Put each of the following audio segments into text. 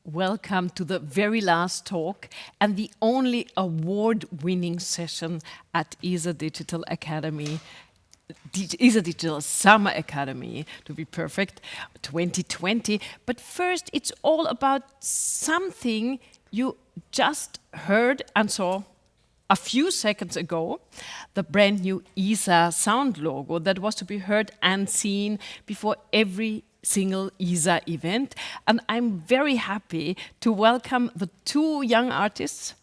Welcome to the very last talk and the only award-winning session at isaDigital Academy, isaDigital Summer Academy, to be perfect, 2020. But first, it's all about something you just heard and saw a few seconds ago, the brand new ISA Soundlogo that was to be heard and seen before every single ISA event. And I'm very happy to welcome the two young artists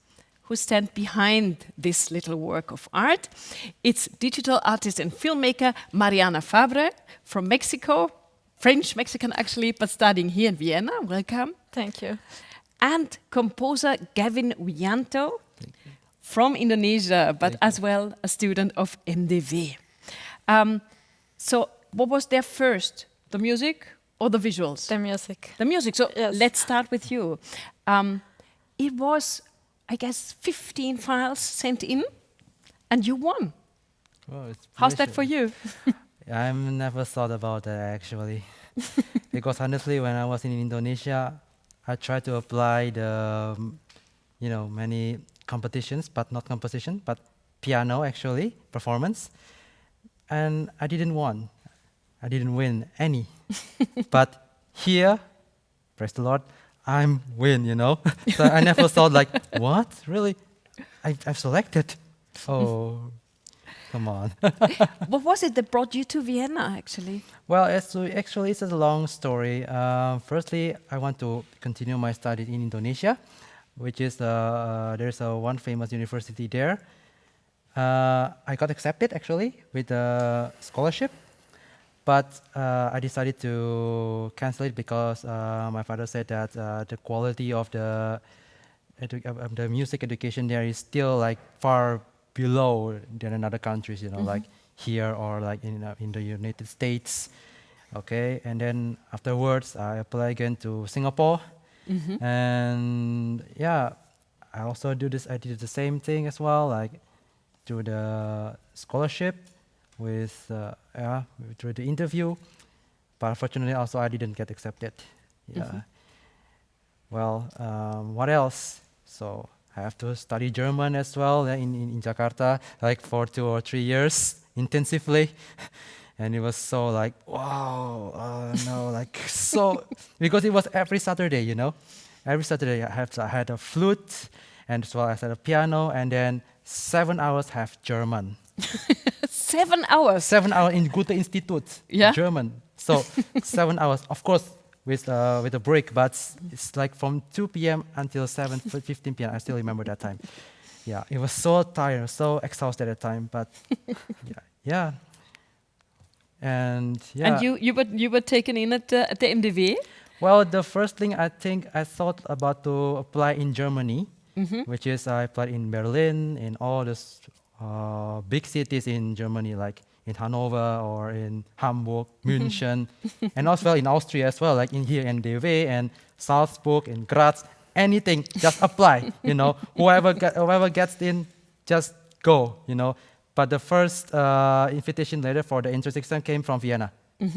who stand behind this little work of art. It's digital artist and filmmaker Mariana Farbre from Mexico, French-Mexican actually, but studying here in Vienna. Welcome. Thank you. And composer Gavin Wiyant from Indonesia, but as well a student of MDW. So what was there first? The music or the visuals? The music. The music. So yes. Let's start with you. It was, I guess, 15 files sent in, and you won. Oh, How's that for you? I've never thought about that actually, because honestly, when I was in Indonesia, I tried to apply the, many competitions, but not composition, but piano actually, performance, and I didn't win. I didn't win any. But here, praise the Lord, I'm win, So I never thought like, what? Really? I've selected? Oh, come on. What was it that brought you to Vienna, actually? Well, actually, it's a long story. Firstly, I want to continue my studies in Indonesia, which is, there's one famous university there. I got accepted, actually, with a scholarship. But I decided to cancel it because my father said that the quality of the music education there is still like far below than in other countries, like here or like in the United States. Okay, and then afterwards I applied again to Singapore, and yeah, I also did the same thing as well, like through the scholarship. Through the interview, but unfortunately also I didn't get accepted. Well, what else? So I have to study German as well in Jakarta, like for 2 or 3 years intensively, and it was so like wow, no, like so because it was every Saturday, every Saturday I had a flute, and as well as a piano, and then 7 hours have German. 7 hours? 7 hours in Goethe-Institut, German. So 7 hours, of course, with a break, but it's like from 2 p.m. until 7:15 p.m. I still remember that time. Yeah, it was so tired, so exhausted at the time, but yeah. And yeah. And you were taken in at the MDW? Well, the first thing I think I thought about to apply in Germany, which is I applied in Berlin, in all those big cities in Germany, like in Hanover or in Hamburg, München, and also in Austria as well, like in here in MDW and Salzburg and Graz. Anything, just apply. Whoever gets in, just go. But the first invitation letter for the entrance exam came from Vienna,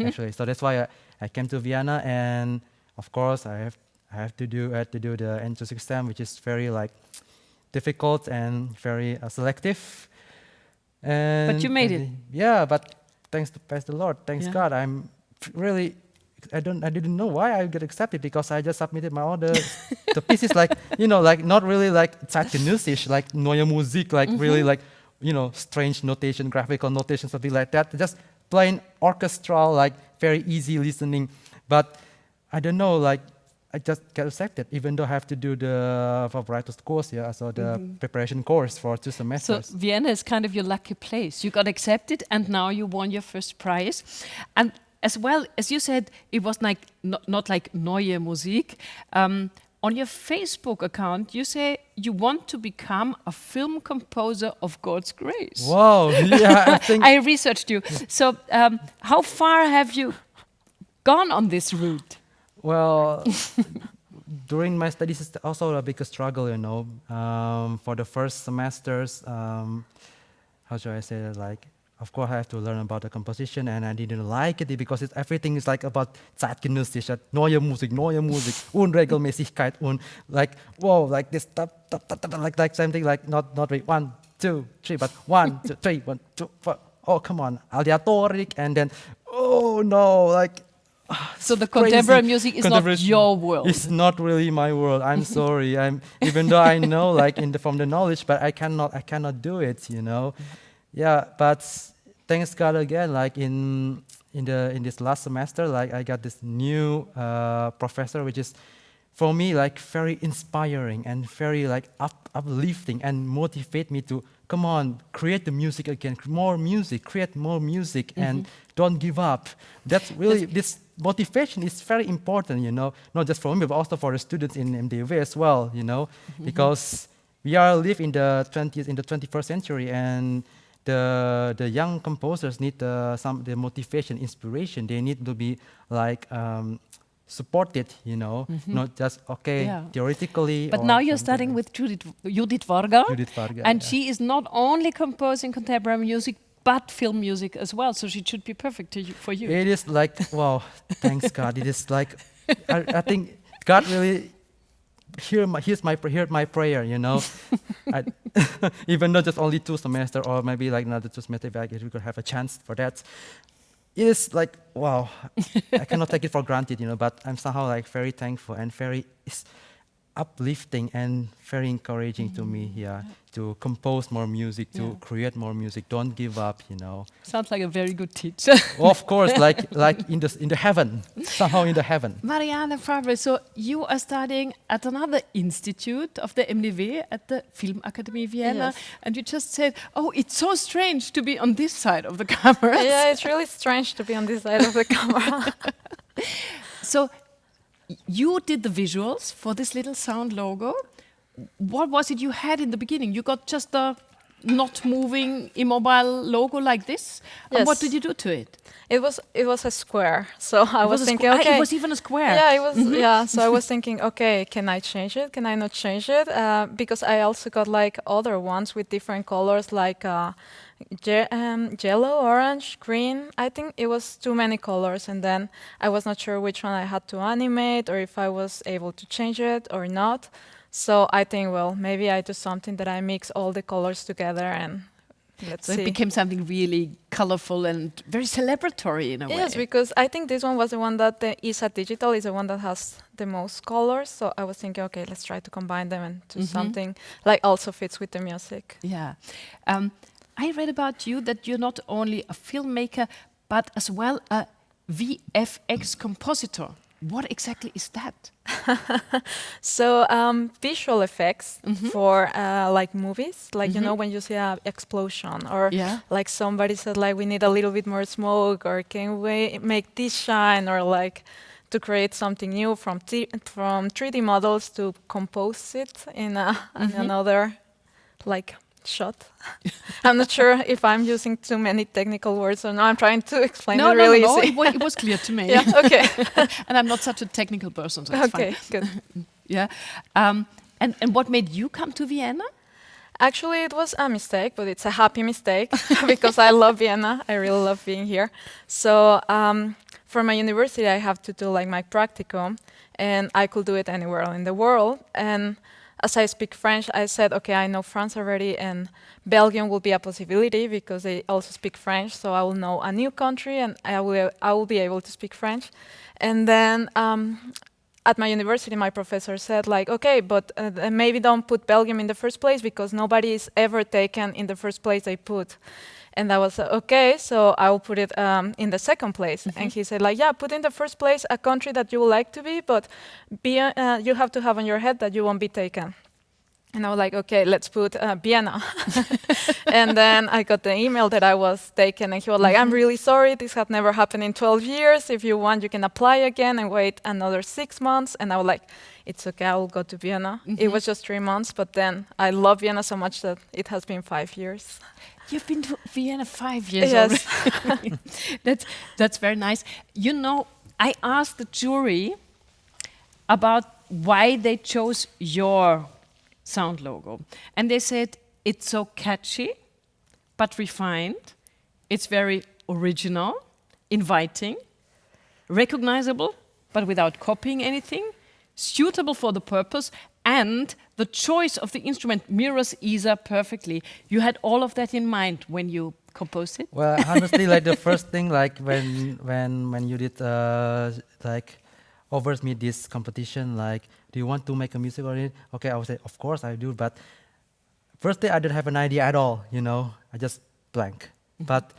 actually. So that's why I came to Vienna, and of course I have to do the entrance exam, which is very like difficult and very selective. But you made it. Yeah, but thanks the Lord, thanks God. I'm really, I didn't know why I get accepted, because I just submitted my order, the pieces like, like not really like zeitgenössisch, like neue Musik, like really like, strange notation, graphical notation, something like that. Just plain orchestral, like very easy listening. But I don't know, like I just get accepted, even though I have to do the vibratos course, so the preparation course for 2 semesters. So Vienna is kind of your lucky place. You got accepted, and now you won your first prize. And as well, as you said, it was like not like neue Musik. On your Facebook account, you say you want to become a film composer of God's grace. Wow, yeah, I think I researched you. So how far have you gone on this route? Well, during my studies, it's also a big struggle, For the first semesters, how should I say that? Like, of course, I have to learn about the composition, and I didn't like it because everything is like about zeitgenössisch, neue Musik, Unregelmäßigkeit, like whoa, like this, like something like not really 1, 2, 3, but 1, 2, 3, 1, 2, 4. Oh, come on, aleatoric, and then oh no, like. So the Crazy. contemporary music is not your world. It's not really my world. I'm sorry. Even though I know, like from the knowledge, but I cannot do it. Yeah. But thanks God again. Like in this last semester, like I got this new professor, which is for me like very inspiring and very like uplifting and motivate me to come on, create the music again, more music, create more music, and don't give up. That's really this. Motivation is very important, not just for me, but also for the students in MDV as well, because we are live in the 21st century, and the young composers need the motivation, inspiration. They need to be like supported, not just theoretically. But now you're studying with Judith Varga, and yeah. she is not only composing contemporary music, but film music as well, so she should be perfect for you. It is like, wow, thanks God. It is like, I think God really heard my prayer, even though just only 2 semesters, or maybe like another 2 semesters, if we could have a chance for that. It is like, wow, I cannot take it for granted, but I'm somehow like very thankful and very uplifting and very encouraging to me, to compose more music, to create more music. Don't give up, Sounds like a very good teacher. Of course, like in the heaven, somehow in the heaven. Mariana Farbre, so you are studying at another institute of the MDW at the Filmakademie Vienna, and you just said, oh, it's so strange to be on this side of the camera. Yeah, it's really strange to be on this side of the camera. So you did the visuals for this little Soundlogo. What was it you had in the beginning? You got just a not moving immobile logo like this? Yes. And what did you do to it? It was a square, so I was thinking, okay. It was even a square. Yeah, it was. Yeah, so I was thinking, okay, can I change it? Can I not change it? Because I also got like other ones with different colors, like yellow, orange, green. I think it was too many colors, and then I was not sure which one I had to animate, or if I was able to change it or not. So I think, well, maybe I do something that I mix all the colors together, and let's see. It became something really colorful and very celebratory in a way. Yes, because I think this one was the one that the isaDigital is the one that has the most colors. So I was thinking, okay, let's try to combine them and do something like also fits with the music. Yeah. I read about you that you're not only a filmmaker, but as well a VFX compositor. What exactly is that? So visual effects for like movies, like when you see an explosion, or like somebody said like we need a little bit more smoke, or can we make this shine, or like to create something new from 3D models to compose it in another like shot. I'm not sure if I'm using too many technical words or no. I'm trying to explain it really easy. It was clear to me. Yeah, okay. And I'm not such a technical person, so it's okay, fine. good. Yeah. And what made you come to Vienna? Actually, it was a mistake, but it's a happy mistake because I love Vienna. I really love being here. So for my university, I have to do like my practicum, and I could do it anywhere in the world. And as I speak French, I said, okay, I know France already, and Belgium will be a possibility because they also speak French, so I will know a new country, and I will be able to speak French. And then at my university, my professor said, like, okay, but maybe don't put Belgium in the first place because nobody is ever taken in the first place they put. And I was okay, so I will put it in the second place. And he said, like, yeah, put in the first place a country that you would like to be, but you have to have on your head that you won't be taken. And I was like, okay, let's put Vienna. And then I got the email that I was taken, and he was like, I'm really sorry, this had never happened in 12 years. If you want, you can apply again and wait another 6 months. And I was like, it's okay, I will go to Vienna. It was just 3 months, but then I love Vienna so much that it has been 5 years. You've been to Vienna 5 years yes. already. That's very nice. You know, I asked the jury about why they chose your Soundlogo. And they said, it's so catchy, but refined. It's very original, inviting, recognizable, but without copying anything, suitable for the purpose, and the choice of the instrument mirrors Isa perfectly. You had all of that in mind when you composed it? Well, honestly, like the first thing, like when you did like offers me this competition, like, do you want to make a music on it? Okay, I would say, of course I do, but first day I didn't have an idea at all, you know, I just blank. But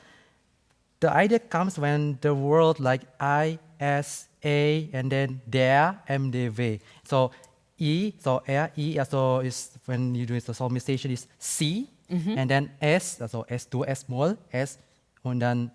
the idea comes when the word like I, S, A, and then der, M, D, V. So E, so R, E, so is when you do the solmization is C, and then S, so S2, S small, S, and then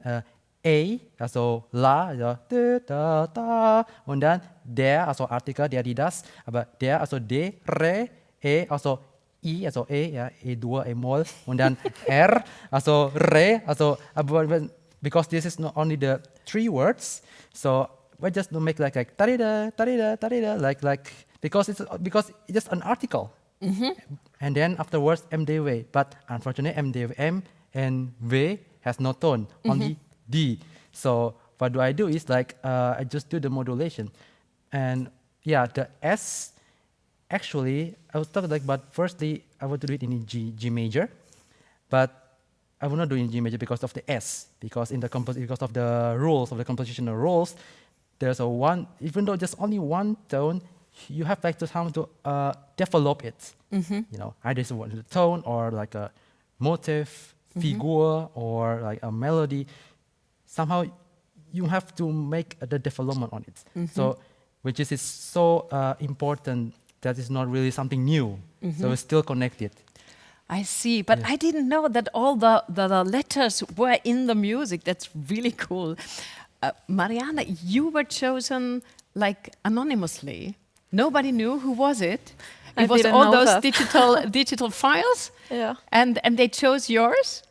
A, also La, also da, da, da, und dann der, also Artikel, der, die, das, aber der, also D, Re, E, also I, also E, ja, E2, E-Moll, und dann R, also Re, also, aber because this is not only the 3 words, so we just don't make like tarida, tarida, tarida, like because it's just an article, and then afterwards MDV. But unfortunately, MDV M and V has no tone, only D. So what do I do is like I just do the modulation, and yeah, the S. Actually, I was talking like, but firstly I want to do it in G major, but I will not do it in G major because of the S, because in the because of the rules of the compositional rules, there's a one, even though just only one tone, you have like to how to develop it. You know, either it's a tone or like a motive, figure, or like a melody. Somehow you have to make the development on it. So, which is so important that is not really something new. So it's still connected. I see, but I didn't know that all the letters were in the music. That's really cool. Mariana, you were chosen like anonymously. Nobody knew who was it. I It was didn't all know those that. digital files, Yeah. and they chose yours.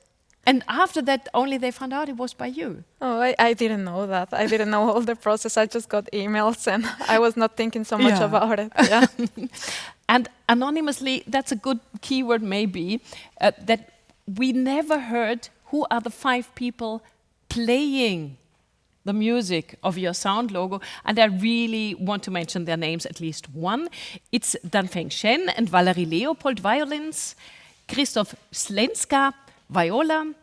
And after that, only they found out it was by you. Oh, I didn't know that. I didn't know all the process. I just got emails and I was not thinking so much Yeah. about it. Yeah. And anonymously, that's a good keyword maybe, that we never heard who are the 5 people playing the music of your Soundlogo, and I really want to mention their names, at least one. It's Danfeng Shen and Valerie Leopold, violins, Christoph Slenska, viola,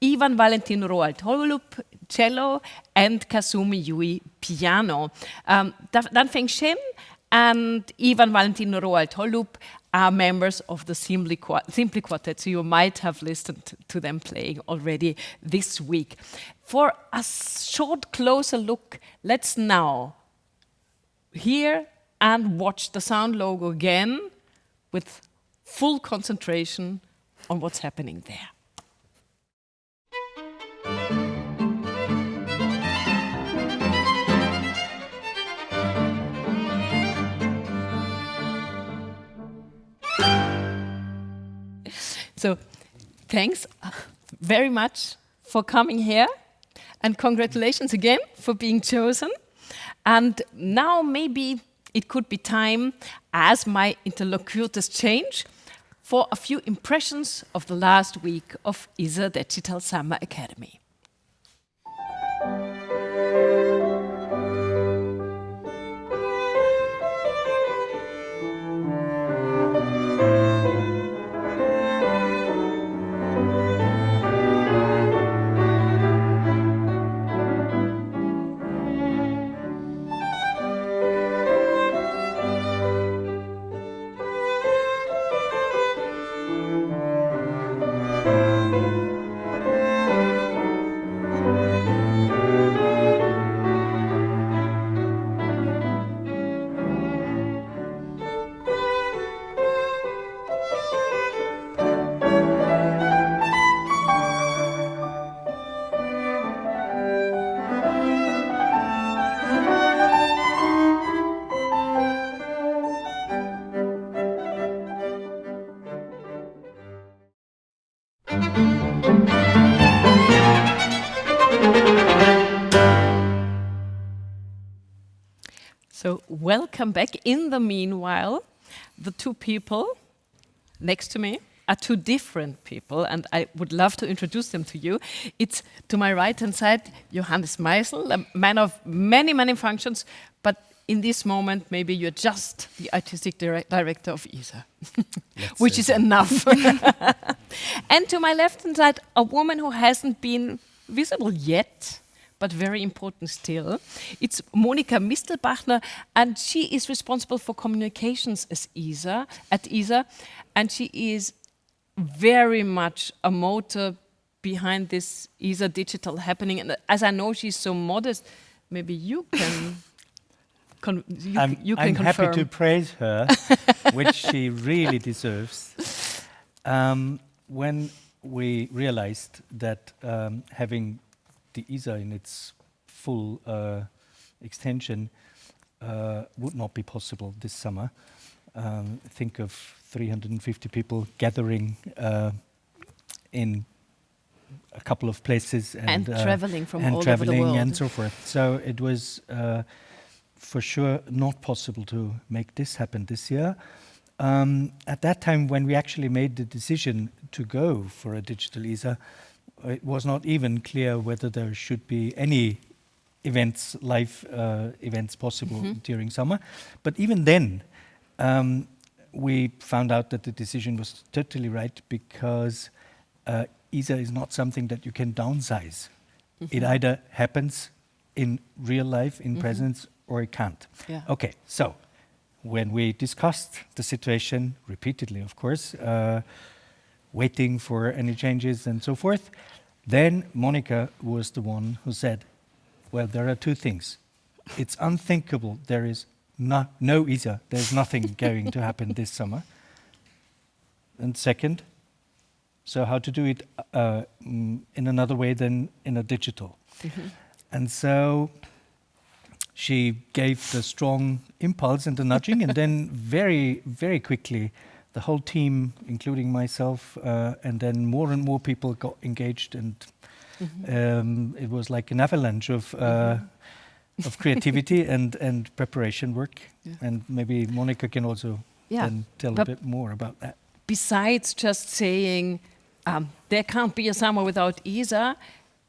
Ivan Valentin Roald Holub, cello, and Kasumi Yui, piano. Danfeng Shen and Ivan Valentin Roald Holub are members of the Simply Quartet, so you might have listened to them playing already this week. For a short closer look, let's now hear and watch the Soundlogo again with full concentration on what's happening there. So thanks very much for coming here, and congratulations again for being chosen. And now maybe it could be time, as my interlocutors change, for a few impressions of the last week of isaDigital Summer Academy. So welcome back. In the meanwhile, the 2 people next to me, are two different people, and I would love to introduce them to you. It's to my right-hand side, Johannes Meisel, a man of many, many functions, but in this moment, maybe you're just the artistic director of ISA, which is enough. And to my left-hand side, a woman who hasn't been visible yet, but very important still. It's Monika Mistelbachner, and she is responsible for communications at ISA, and she is very much a motor behind this isaDigital happening. And as I know she's so modest, maybe you can you can I'm confirm. happy to praise her, which she really deserves. When we realized that having the ISA in its full extension would not be possible this summer. Think of 350 people gathering in a couple of places And traveling from and all over the traveling world. and so forth. So it was for sure not possible to make this happen this year. At that time, when we actually made the decision to go for a digital ISA, it was not even clear whether there should be any events, live events possible during summer. But even then, we found out that the decision was totally right, because ISA is not something that you can downsize. It either happens in real life, in presence, or it can't. Yeah. Okay, so when we discussed the situation repeatedly, of course, waiting for any changes and so forth, then Monika was the one who said, well, there are two things. It's unthinkable there is no ISA, there's nothing going to happen this summer. And second, so how to do it in another way than in a digital. And so she gave the strong impulse and the nudging, and then very, very quickly the whole team, including myself, and then more and more people got engaged, and it was like an avalanche of creativity and preparation work. Yeah. And maybe Monika can also then tell a bit more about that. Besides just saying there can't be a summer without ISA,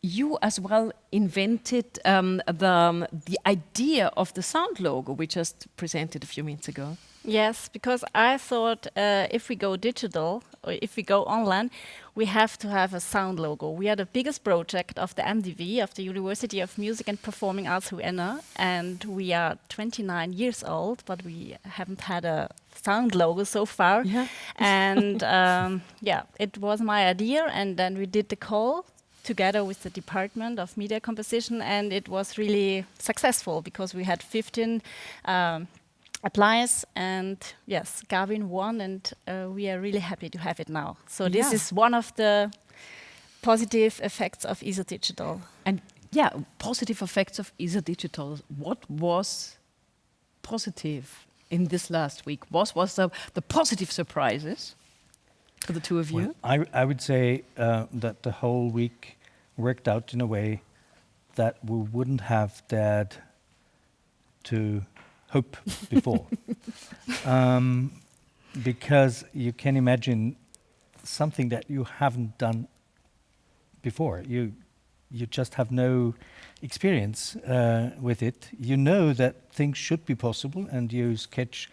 you as well invented the idea of the Soundlogo we just presented a few minutes ago. Yes, because I thought if we go digital or if we go online, we have to have a sound logo. We are the biggest project of the MDV, of the University of Music and Performing Arts Vienna, and we are 29 years old, but we haven't had a sound logo so far. Yeah. And it was my idea, and then we did the call together with the Department of Media Composition, and it was really successful because we had 15 applies, and yes, Gavin won, and we are really happy to have it now. So this is one of the positive effects of isaDigital. And positive effects of isaDigital. What was positive in this last week? What was the positive surprises for the two of you? Well, I would say that the whole week worked out in a way that we wouldn't have dared to hope before. Because you can imagine something that you haven't done before. You just have no experience with it. You know that things should be possible, and you sketch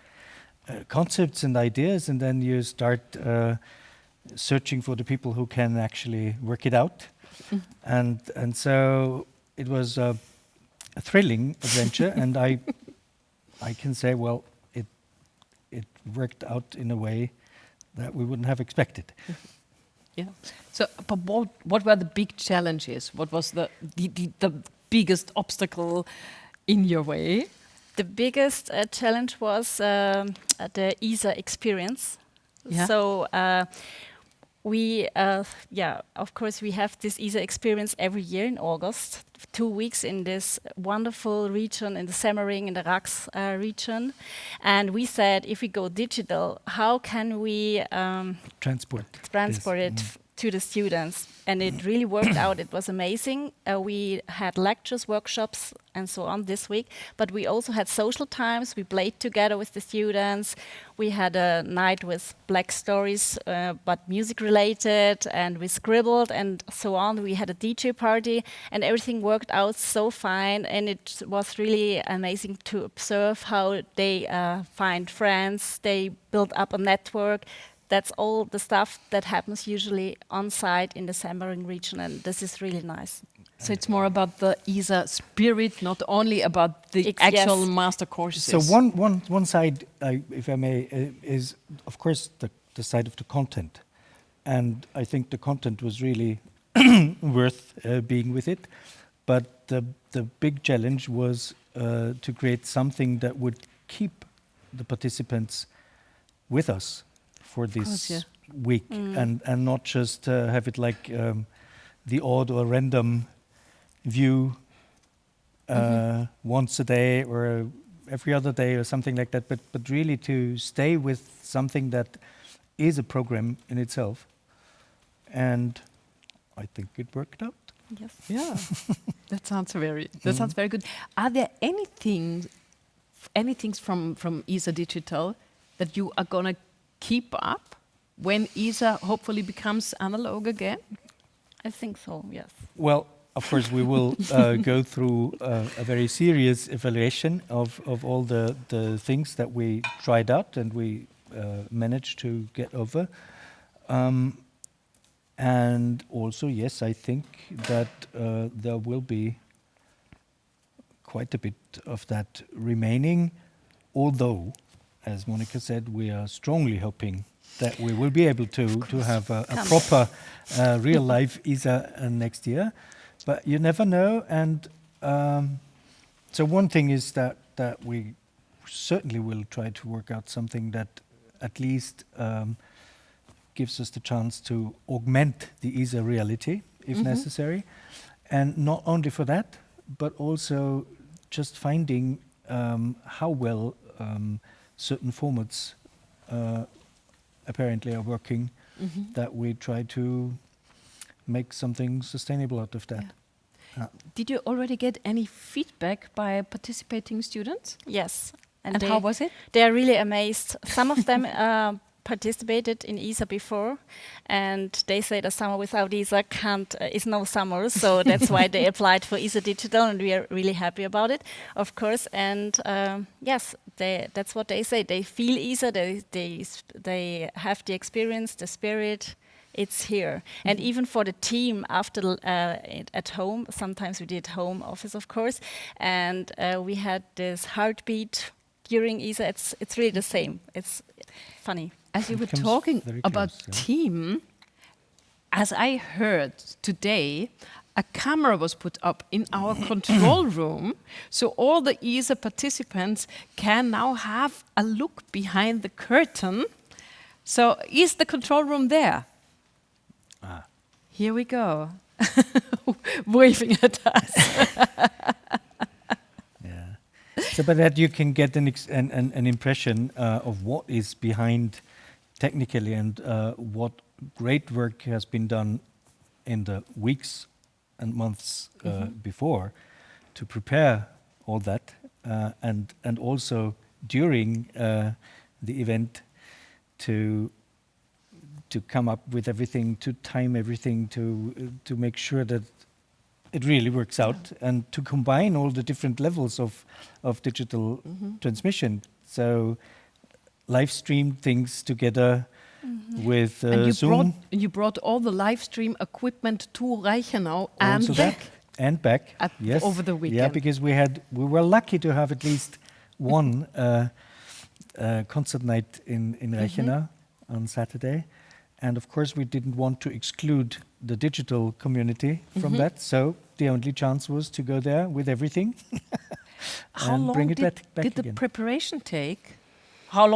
concepts and ideas, and then you start searching for the people who can actually work it out. And so it was a thrilling adventure, and I can say, well, it worked out in a way that we wouldn't have expected. Yeah. So, but what were the big challenges? What was the biggest obstacle in your way? The biggest challenge was the ISA experience. Yeah. So we, of course, we have this ISA experience every year in August, 2 weeks in this wonderful region, in the Semmering, in the Rax region. And we said, if we go digital, how can we Transport it to the students, and it really worked out. It was amazing. We had lectures, workshops, and so on this week, but we also had social times. We played together with the students. We had a night with black stories, but music related, and we scribbled and so on. We had a DJ party, and everything worked out so fine, and it was really amazing to observe how they find friends, they build up a network. That's all the stuff that happens usually on site in the Semmering region, and this is really nice. So it's more about the ESA spirit, not only about the actual master courses. So one side, if I may, is of course the side of the content, and I think the content was really worth being with it. But the big challenge was to create something that would keep the participants with us for this week, and not just have it like the odd or random view once a day or every other day or something like that, but really to stay with something that is a program in itself. And I think it worked out. Yes. Yeah, that sounds very good. Are there anything from isaDigital that you are gonna keep up when ESA hopefully becomes analog again? I think so, yes. Well, of course, we will go through a very serious evaluation of all the things that we tried out and we managed to get over. And also, yes, I think that there will be quite a bit of that remaining, although, as Monica said, we are strongly hoping that we will be able to have a proper real-life ESA next year. But you never know, and so one thing is that we certainly will try to work out something that at least gives us the chance to augment the ESA reality, if necessary. And not only for that, but also just finding how well certain formats apparently are working, that we try to make something sustainable out of that. Yeah. Did you already get any feedback by participating students? Yes. And how was it? They are really amazed. Some of them participated in ESA before, and they say the summer without ESA is no summer, so that's why they applied for isaDigital, and we are really happy about it, of course. And yes, that's what they say. They feel ESA, they have the experience, the spirit. It's here. And even for the team after at home, sometimes we did home office, of course, and we had this heartbeat during ESA. It's really the same. It's funny. As you were talking about team, as I heard today, a camera was put up in our control room, so all the ESA participants can now have a look behind the curtain. So is the control room there? Here we go, waving at us. Yeah. So by that you can get an impression of what is behind technically and what great work has been done in the weeks and months before to prepare all that, and also during the event to come up with everything, to time everything, to make sure that it really works out, and to combine all the different levels of digital transmission. So live stream things together with Zoom. You brought all the live stream equipment to Reichenau and also back. And back, yes. Over the weekend. Yeah, because we were lucky to have at least one concert night in Reichenau on Saturday. And of course, we didn't want to exclude the digital community from that, so the only chance was to go there with everything and bring it back did again. The preparation take? How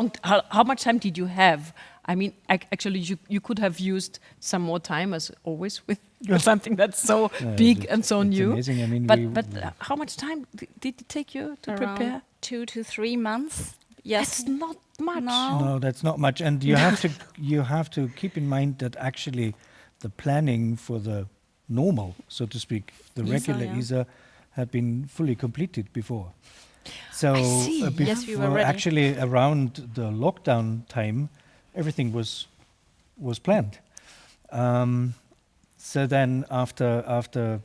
much time did you have? I mean, actually, you could have used some more time, as always, with something that's so big and so new. Amazing. I mean, but how much time did it take you to prepare? 2 to 3 months. Yes. That's not much. No. No, that's not much, and you have to keep in mind that actually the planning for the normal, so to speak, the ISA, regular yeah. ISA, had been fully completed before. So see, yeah. Yes, we were ready. actually around the lockdown time, everything was planned. So then after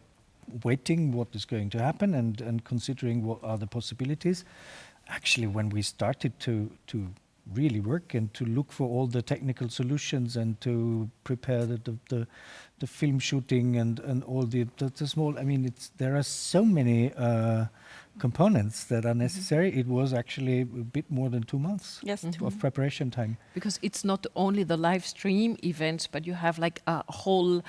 waiting what is going to happen and considering what are the possibilities, actually when we started to really work and to look for all the technical solutions and to prepare the film shooting and all the small, I mean, there are so many components that are necessary. It was actually a bit more than 2 months Yes, of preparation time. Because it's not only the live stream events, but you have like a whole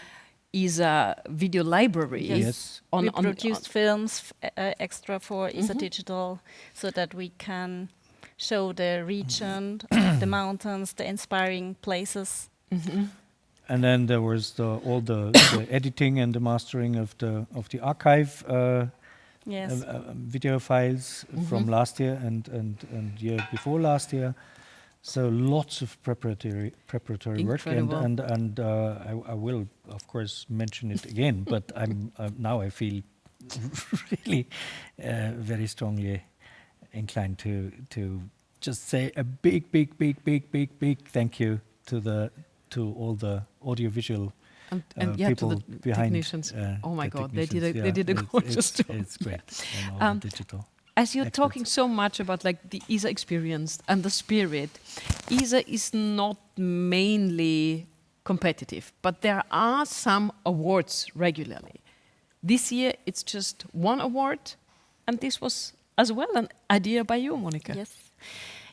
ISA video library. Yes. We produced films extra for isaDigital so that we can show the region, the mountains, the inspiring places. And then there was all the editing and the mastering of the archive Yes. video files from last year and year before last year. So lots of preparatory work, Incredible. and I will of course mention it again. But I'm now I feel really very strongly inclined to just say a big thank you to all the audiovisual And yeah, to people the behind. technicians. Oh my the God, they did a technicians, gorgeous job. It's great. And all the digital. As you're experts. talking so much about like the ISA experience and the spirit, ISA is not mainly competitive, but there are some awards regularly. This year it's just one award, and this was as well an idea by you, Monica. Yes.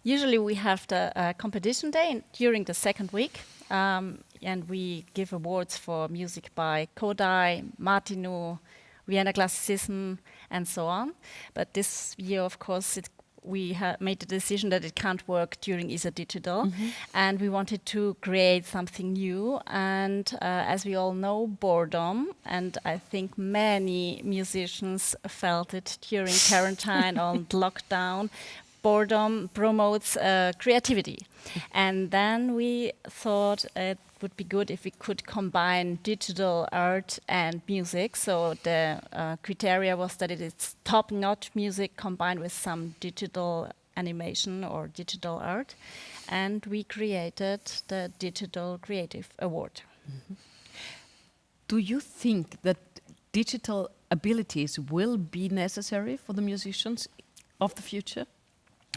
Usually we have the competition day during the second week, and we give awards for music by Kodai, Martinu, Vienna Classicism, and so on. But this year, of course, we made the decision that it can't work during isaDigital, and we wanted to create something new. And as we all know, boredom, and I think many musicians felt it during quarantine or lockdown, boredom promotes creativity. And then we thought it would be good if we could combine digital art and music. So the criteria was that it is top-notch music combined with some digital animation or digital art. And we created the Digital Creative Award. Do you think that digital abilities will be necessary for the musicians of the future?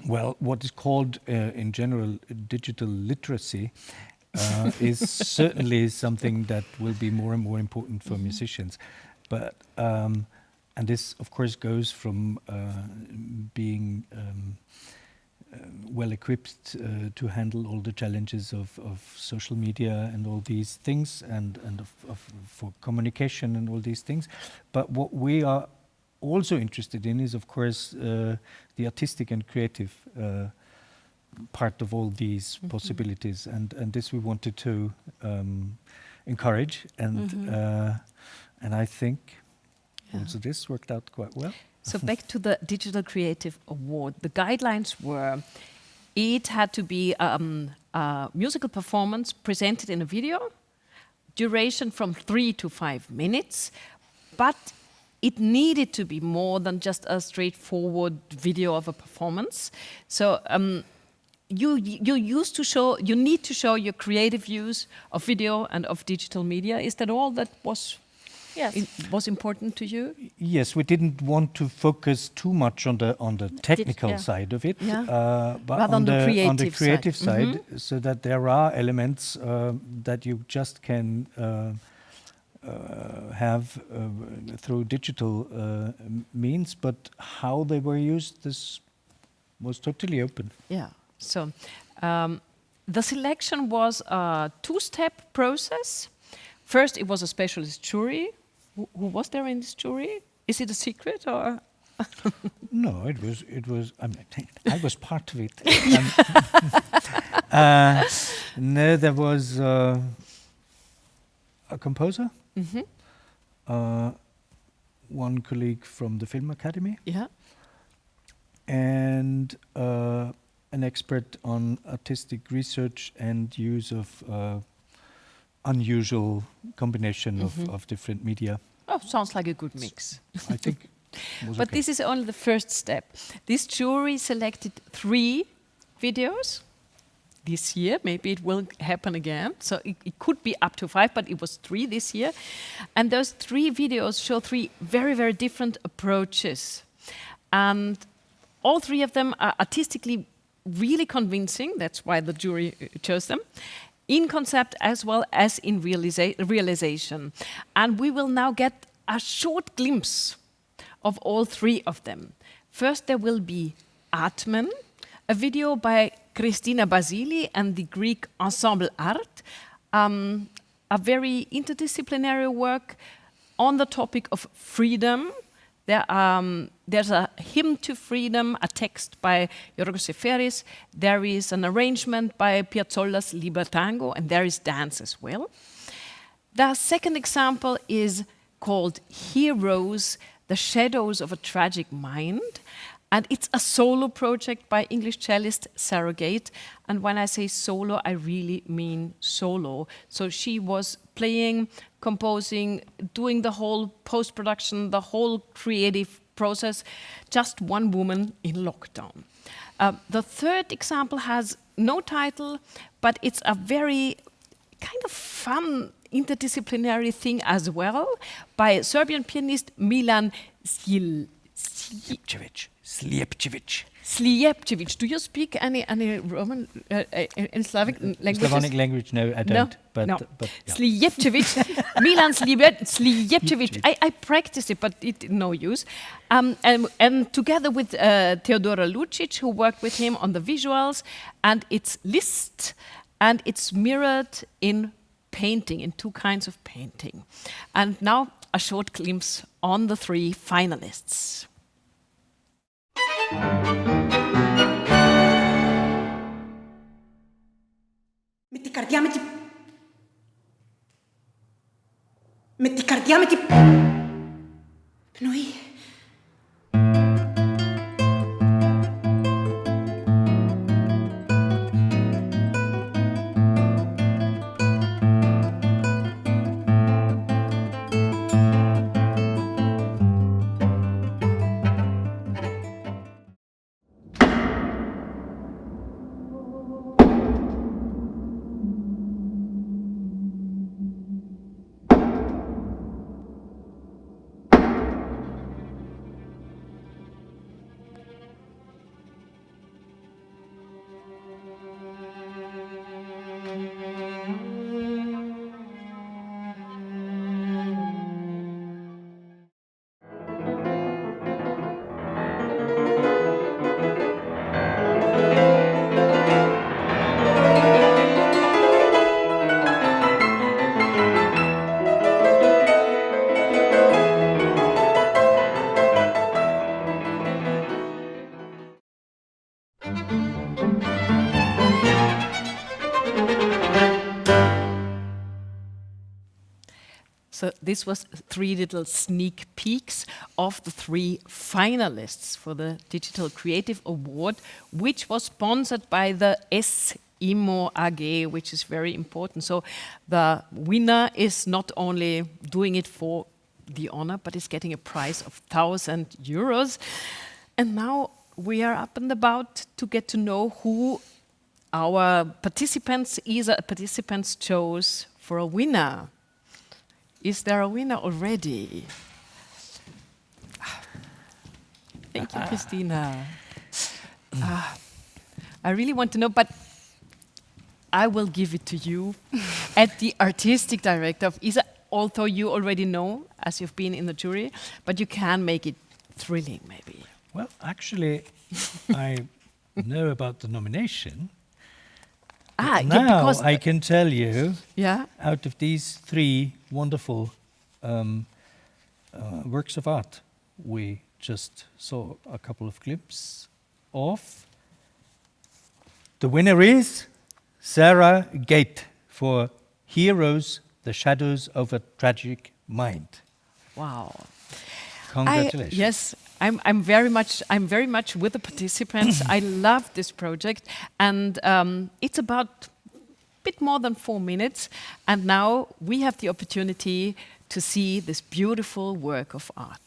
Well, what is called in general digital literacy is certainly something that will be more and more important for musicians. But and this, of course, goes from being well equipped to handle all the challenges of social media and all these things, and for communication and all these things. But what we are also interested in is, of course, the artistic and creative part of all these possibilities, and this we wanted to encourage, and I think also this worked out quite well. So back to the Digital Creative Award. The guidelines were it had to be a musical performance presented in a video, duration from 3 to 5 minutes, but it needed to be more than just a straightforward video of a performance. So you need to show your creative use of video and of digital media. Is that all that was was important to you? Yes, we didn't want to focus too much on the technical side of it, but rather on the side. creative side, so that there are elements that you just can have through digital means, but how they were used, this was totally open. Yeah. So the selection was a two-step process. First, it was a specialist jury. Who was there in this jury? Is it a secret or? No, it was. I mean, I was part of it. No, there was a composer, one colleague from the Film Academy, and an expert on artistic research and use of unusual combination of different media. Oh, sounds like a good mix. I think was But okay. this is only the first step. This jury selected 3 videos this year. Maybe it will happen again. So it could be up to 5, but it was 3 this year. And those 3 videos show 3 very, very different approaches. And all 3 of them are artistically really convincing. That's why the jury chose them. In concept as well as in realization. And we will now get a short glimpse of all 3 of them. First, there will be Atmen, a video by Christina Basili and the Greek ensemble Art, a very interdisciplinary work on the topic of freedom. There's a hymn to freedom, a text by Yorgos Seferis. There is an arrangement by Piazzolla's Libertango, and there is dance as well. The second example is called Heroes, the Shadows of a Tragic Mind. And it's a solo project by English cellist Sarah Gate. And when I say solo, I really mean solo. So she was playing, composing, doing the whole post-production, the whole creative process, just one woman in lockdown. The third example has no title, but it's a very kind of fun interdisciplinary thing as well by Serbian pianist Milan Slijepčević. Do you speak any Roman, any Slavic languages? Slavonic language, no, I don't. But yeah. Slijepčević, Milan Slijepčević. I practiced it, but it no use. And together with Teodora Lucic, who worked with him on the visuals, and it's Liszt, and it's mirrored in painting, in 2 kinds of painting. And now a short glimpse on the 3 finalists. Με την καρδιά με την πνοή. So this was 3 little sneak peeks of the 3 finalists for the Digital Creative Award, which was sponsored by the SIMO AG, which is very important. So the winner is not only doing it for the honor, but is getting a prize of 1,000 euros. And now we are up and about to get to know who our participants, ESA participants, chose for a winner. Is there a winner already? Thank you, Christina. I really want to know, but I will give it to you as the artistic director of ESA, although you already know, as you've been in the jury, but you can make it thrilling, maybe. Well, actually, I know about the nomination. Yeah, Now because I can tell you, yeah, out of these 3 wonderful works of art we just saw a couple of glimpses of, the winner is Sarah Gate for Heroes, the Shadows of a Tragic Mind. wow. Congratulations. Yes, I'm very much with the participants. I love this project, and it's about bit more than 4 minutes. And now we have the opportunity to see this beautiful work of art.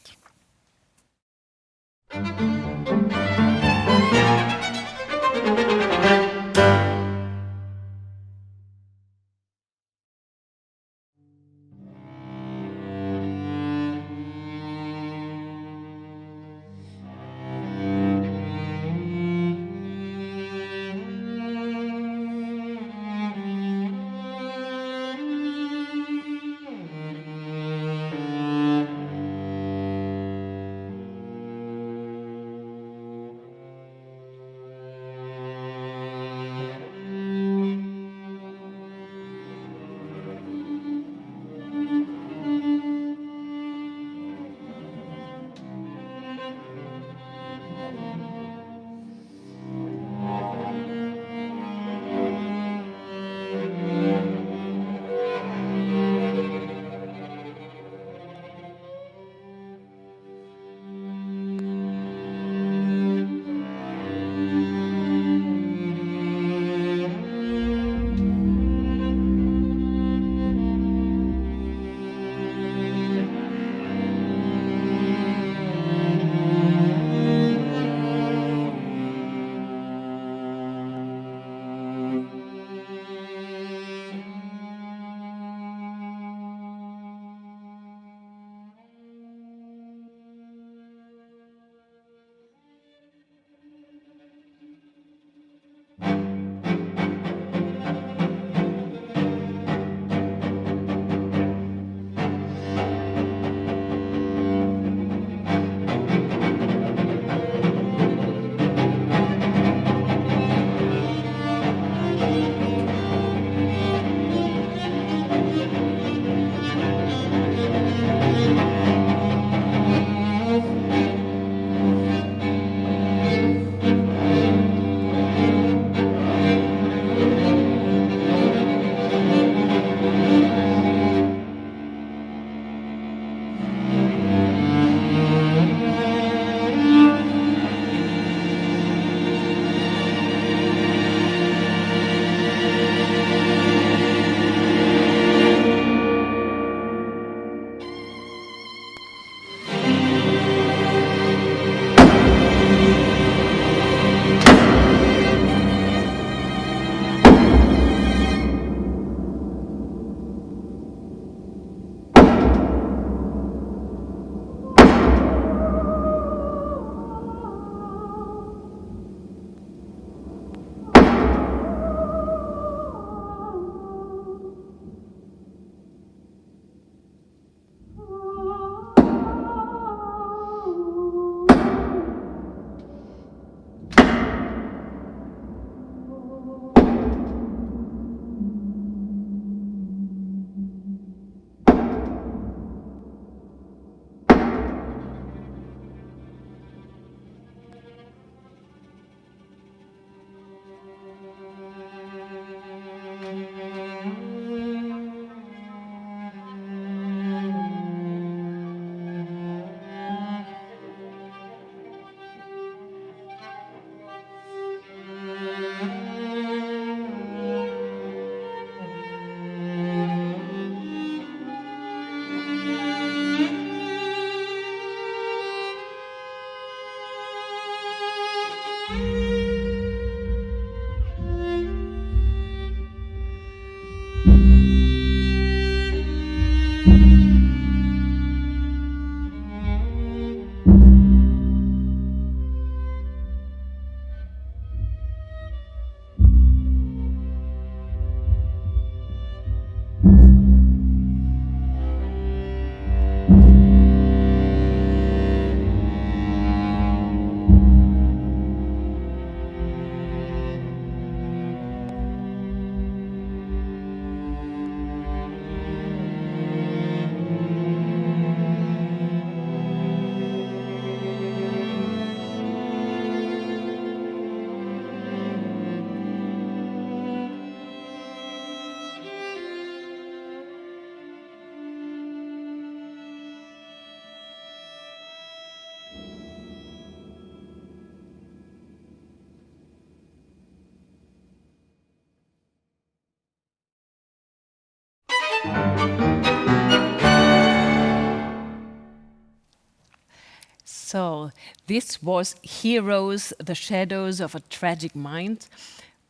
So this was Heroes, the Shadows of a Tragic Mind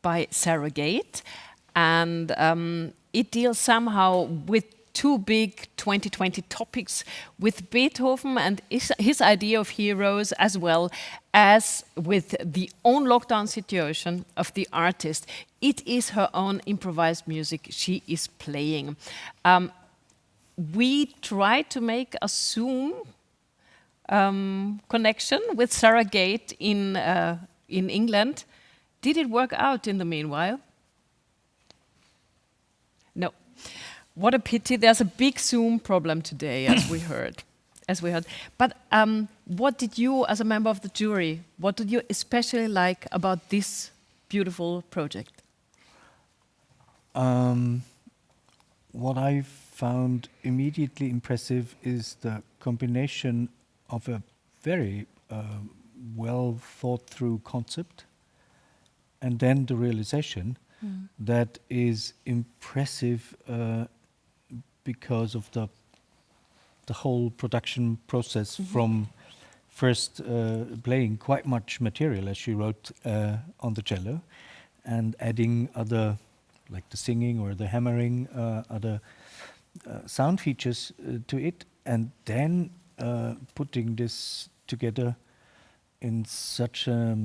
by Sarah Gate. And it deals somehow with two big 2020 topics, with Beethoven and his idea of heroes, as well as with the own lockdown situation of the artist. It is her own improvised music she is playing. We tried to make a Zoom connection with Sarah Gate in England. Did it work out in the meanwhile? No. What a pity. There's a big Zoom problem today, as we heard. But what did you, as a member of the jury, what did you especially like about this beautiful project? What I found immediately impressive is the combination of a very well thought through concept and then the realization that is impressive because of the whole production process from first playing quite much material as she wrote on the cello and adding other, like the singing or the hammering, other sound features to it, and then putting this together in such a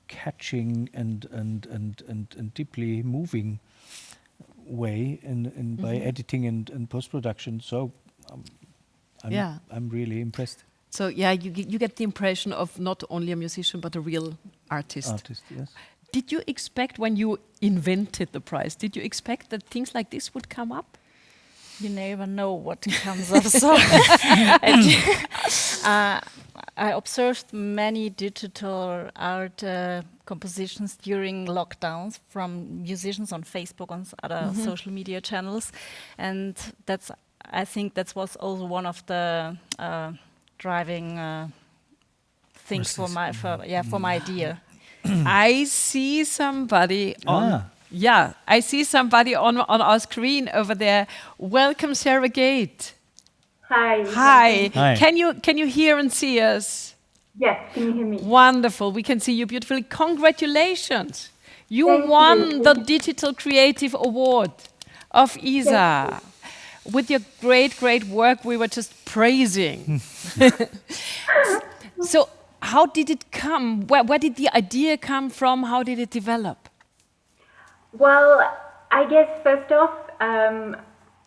catching and deeply moving way, and by editing and post-production. So I'm really impressed. So yeah, you get the impression of not only a musician but a real artist. Yes. Did you expect, when you invented the prize, did you expect that things like this would come up? You never know what comes up. So I observed many digital art compositions during lockdowns from musicians on Facebook, on other social media channels, and I think that was also one of the driving things for my idea. I see somebody on. Yeah, I see somebody on our screen over there. Welcome, Sarah Gate. Hi. Hi. Hi. Can you hear and see us? Yes, can you hear me? Wonderful. We can see you beautifully. Congratulations. You Thank won you. the Digital Creative Award of ISA. With your great work we were just praising. So how did it come? Where did the idea come from? How did it develop? Well, I guess first off,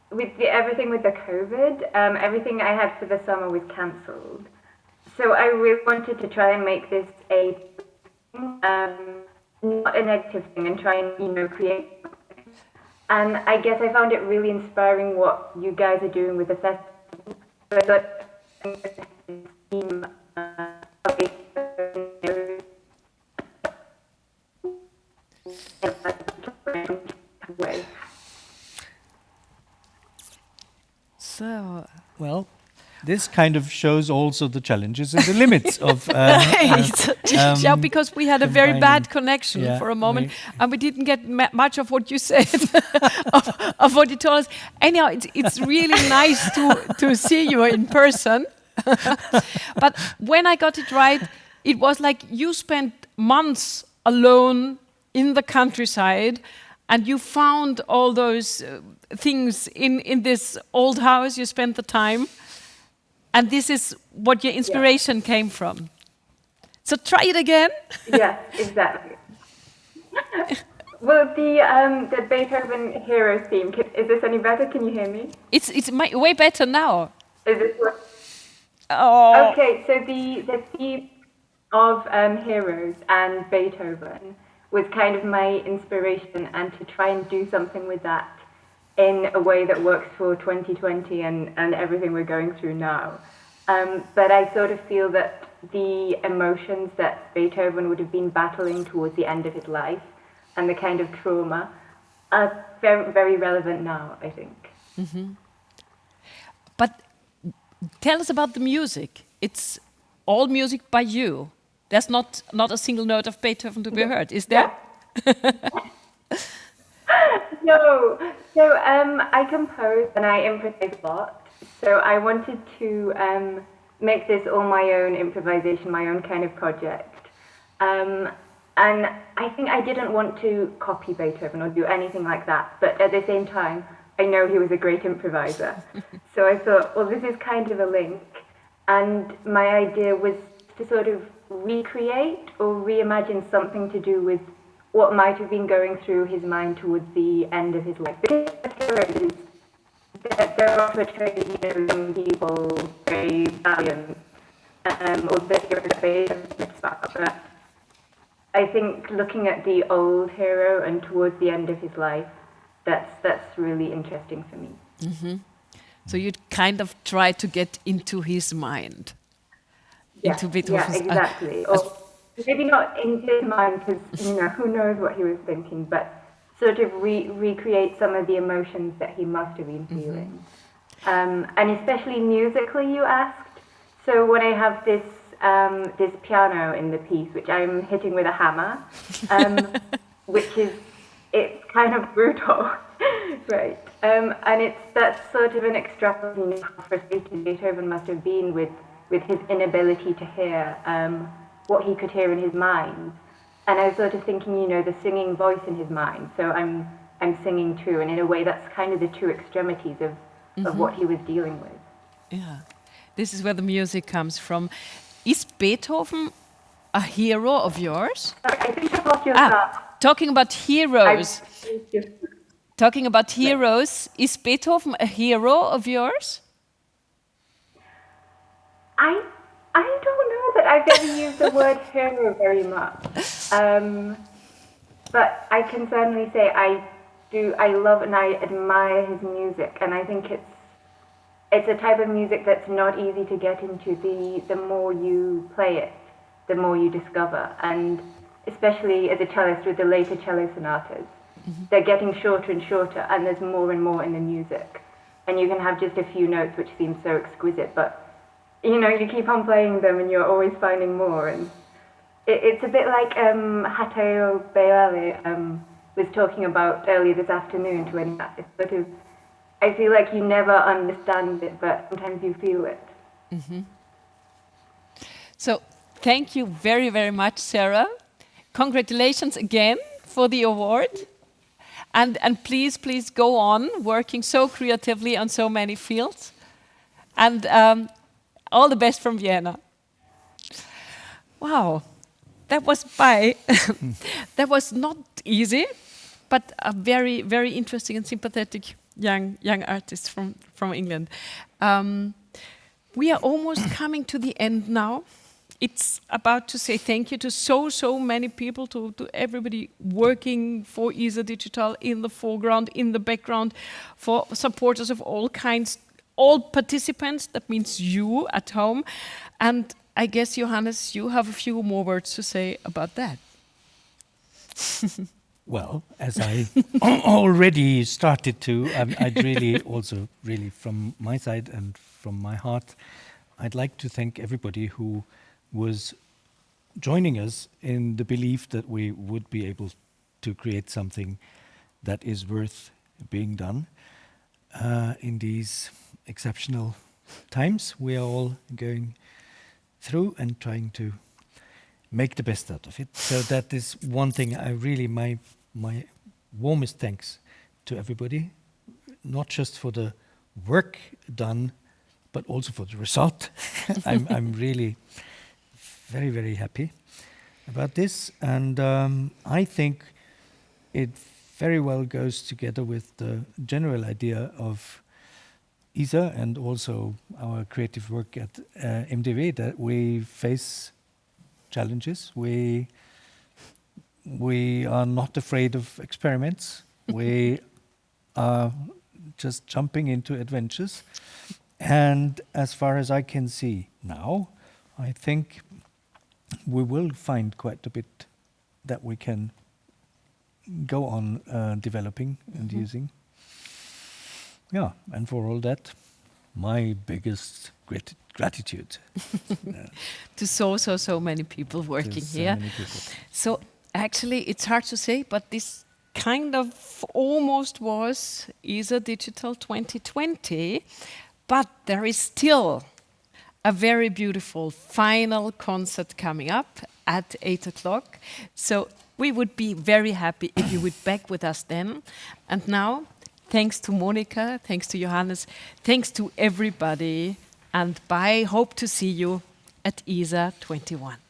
with everything with the COVID, everything I had for the summer was cancelled. So I really wanted to try and make this not a negative thing, and try and create. And I guess I found it really inspiring what you guys are doing with the festival. So I thought way. So Well, this kind of shows also the challenges and the limits of yeah, because we had a very bad combining- connection Yeah, for a moment, and we didn't get much of what you said, of what you told us. Anyhow, it's really nice to see you in person. But when I got it right, it was like you spent months alone in the countryside, and you found all those things in this old house. You spent the time, and this is what your inspiration came from. So try it again. Yes, exactly. Well, the Beethoven hero theme, is this any better? Can you hear me? It's way better now. Is this what? Oh. Okay, so the theme of heroes and Beethoven was kind of my inspiration, and to try and do something with that in a way that works for 2020 and everything we're going through now. But I sort of feel that the emotions that Beethoven would have been battling towards the end of his life and the kind of trauma are very, very relevant now, I think. But tell us about the music. It's all music by you. There's not a single note of Beethoven to be heard, is there? No. So I compose and I improvise a lot. So I wanted to make this all my own improvisation, my own kind of project. And I think I didn't want to copy Beethoven or do anything like that. But at the same time, I know he was a great improviser. So I thought, well, this is kind of a link. And my idea was to sort of recreate or reimagine something to do with what might have been going through his mind towards the end of his life. Because heroes is they're often portrayed, young people, very valiant, or the heroes that they about. But I think looking at the old hero and towards the end of his life, that's really interesting for me. Mm-hmm. So you'd kind of try to get into his mind. Yeah, exactly. Or maybe not in his mind, because who knows what he was thinking, but sort of recreate some of the emotions that he must have been feeling. And especially musically, you asked. So when I have this piano in the piece, which I'm hitting with a hammer, it's kind of brutal, right? And that's sort of an extrapolation of how frustrated Beethoven must have been with his inability to hear what he could hear in his mind. And I was sort of thinking, the singing voice in his mind. So I'm singing too, and in a way, that's kind of the two extremities of what he was dealing with. Yeah, this is where the music comes from. Is Beethoven a hero of yours? I think I've lost your start. Talking about heroes. Talking about heroes, is Beethoven a hero of yours? I don't know that I've ever used the word hero very much. But I can certainly say I love and I admire his music, and I think it's a type of music that's not easy to get into. The more you play it, the more you discover. And especially as a cellist with the later cello sonatas, they're getting shorter and shorter, and there's more and more in the music. And you can have just a few notes which seem so exquisite, but you keep on playing them and you're always finding more. And it's a bit like Hateo Beale was talking about earlier this afternoon to Anita. It's sort of, I feel like you never understand it, but sometimes you feel it. Mm-hmm. So thank you very, very much, Sarah. Congratulations again for the award. And please go on working so creatively on so many fields. And all the best from Vienna. Wow, that was that was not easy, but a very, very interesting and sympathetic young artist from England. We are almost coming to the end now. It's about to say thank you to so many people, to everybody working for isaDigital in the foreground, in the background, for supporters of all kinds, all participants, that means you at home. And I guess, Johannes, you have a few more words to say about that. Well, as I already started to, I'd really also, really from my side and from my heart, I'd like to thank everybody who was joining us in the belief that we would be able to create something that is worth being done in these exceptional times we are all going through, and trying to make the best out of it. So that is one thing I really, my warmest thanks to everybody, not just for the work done, but also for the result. I'm really very, very happy about this. And I think it very well goes together with the general idea of ISA and also our creative work at MDW, that we face challenges. We are not afraid of experiments. We are just jumping into adventures. And as far as I can see now, I think we will find quite a bit that we can go on developing and using. Yeah, and for all that, my biggest gratitude. To so many people working here. So actually, it's hard to say, but this kind of almost was isaDigital 2020, but there is still a very beautiful final concert coming up at 8 o'clock. So we would be very happy if you would back with us then. And now, thanks to Monica, thanks to Johannes, thanks to everybody, and bye. Hope to see you at ISA 21.